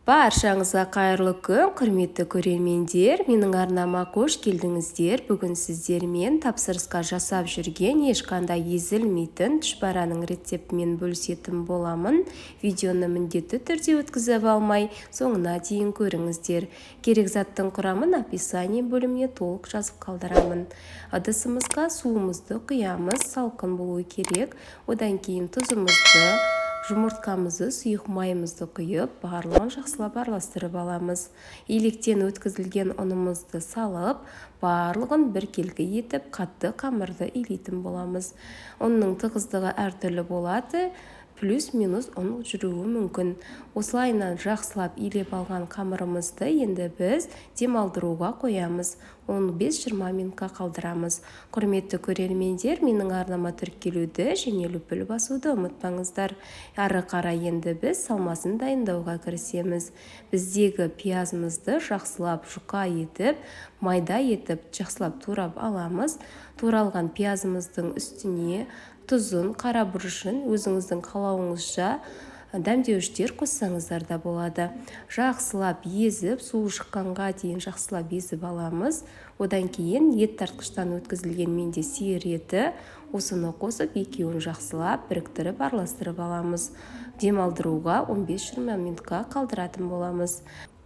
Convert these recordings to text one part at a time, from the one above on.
Баршаңызға қайырлы күн, құрметті көрермендер. Менің арнама қош келдіңіздер. Бүгін сіздермен тапсырысқа жасап жүрген ешқандай езілмейтін түшпәраның рецептімен бөлісетін боламын. Видеоны міндетті түрде өткізіп алмай, соңына дейін көріңіздер. Керек заттың құрамын описание бөліміне толық жазып қалдырамын. Ыдысымызға суымызды құямыз, салқын болуы керек. Одан кейін тұзымызды, жұмыртқамызды, сұйық майымызды құйып, барлығын жақсылап араластырып аламыз. Електен өткізілген ұнымызды салып, барлығын біркелкі етіп, қатты қамырды илейтін боламыз. Ұнның тығыздығы әртүрлі болады, плюс-минус ұн жүруі мүмкін. Осылайынан жақсылап илеп алған қамырымызды енді біз демалдыруға қоямыз. 15-20 минутқа қалдырамыз. Құрметті көрермендер, менің арнама тіркелуді және лүпіл басуды ұмытпаңыздар. Ары қарай енді біз салмасын дайындауға кірісеміз. Біздегі пиязымызды жақсылап жұқа етіп, майда етіп, жақсылап турап аламыз. Туралған пиязымыздың үстіне тұзын, қара бұрышын өзіңіздің қалауыңызша дәмдеуіштер қоссаңыздар да болады. Жақсылап езіп, суы шыққанға дейін жақсылап езіп аламыз. Одан кейін ет тартқыштан өткізілген менде сиыр еті, осыны қосып, екеуін жақсылап біріктіріп араластырып аламыз. Демалдыруға 15-20 минутқа қалдыратын боламыз.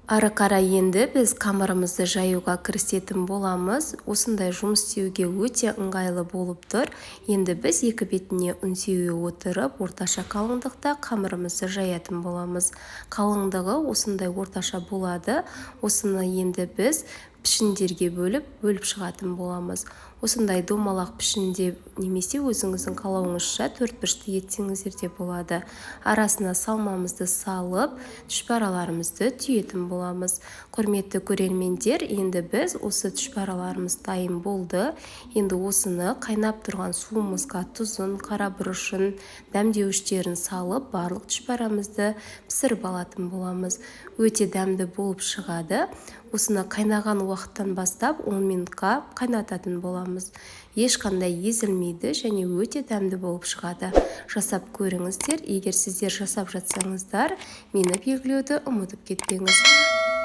Ары қарай енді біз қамырымызды жаюға кірісетін боламыз. Осындай жұмыс істеуге өте ыңғайлы болып тұр. Енді біз екі бетіне ұн сеуе отырып, орташа қалыңдықта қамырымызды жаятын боламыз. Қалыңдығы осындай орташа болады. Осыны енді біз пішіндерге бөліп шығатын боламыз. Осындай домалақ пішінде немесе өзіңіздің қалауыңызша төртбұрышты етсеңіздер де болады. Арасына салмамызды салып, түшпәраларымызды түйетін боламыз. Құрметті көрермендер, енді біз осы түшпәраларымыз дайын болды. Енді осыны қайнап тұрған суымызға тұзын, қара бұрышын, дәмдеуіштерін салып, барлық түшпәрамызды пісіріп алатын боламыз. Өте дәмді болып шығады. Осыны қайнаған уақыттан бастап 10 минутқа қайнататын боламыз. Ешқандай езілмейді және өте дәмді болып шығады. Жасап көріңіздер. Егер сіздер жасап жатсаңыздар, мені белгілеуді ұмытып кетпеңіз.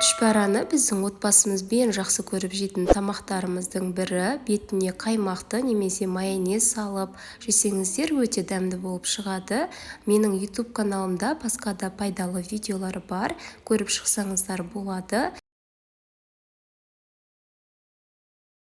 Түшпәраны біздің отбасымызбен жақсы көріп жейтін тамақтарымыздың бірі. Бетіне қаймақты немесе майонез салып жесеңіздер өте дәмді болып шығады. Менің YouTube каналымда басқа да пайдалы видеолар бар. Көріп шықсаңыздар болады.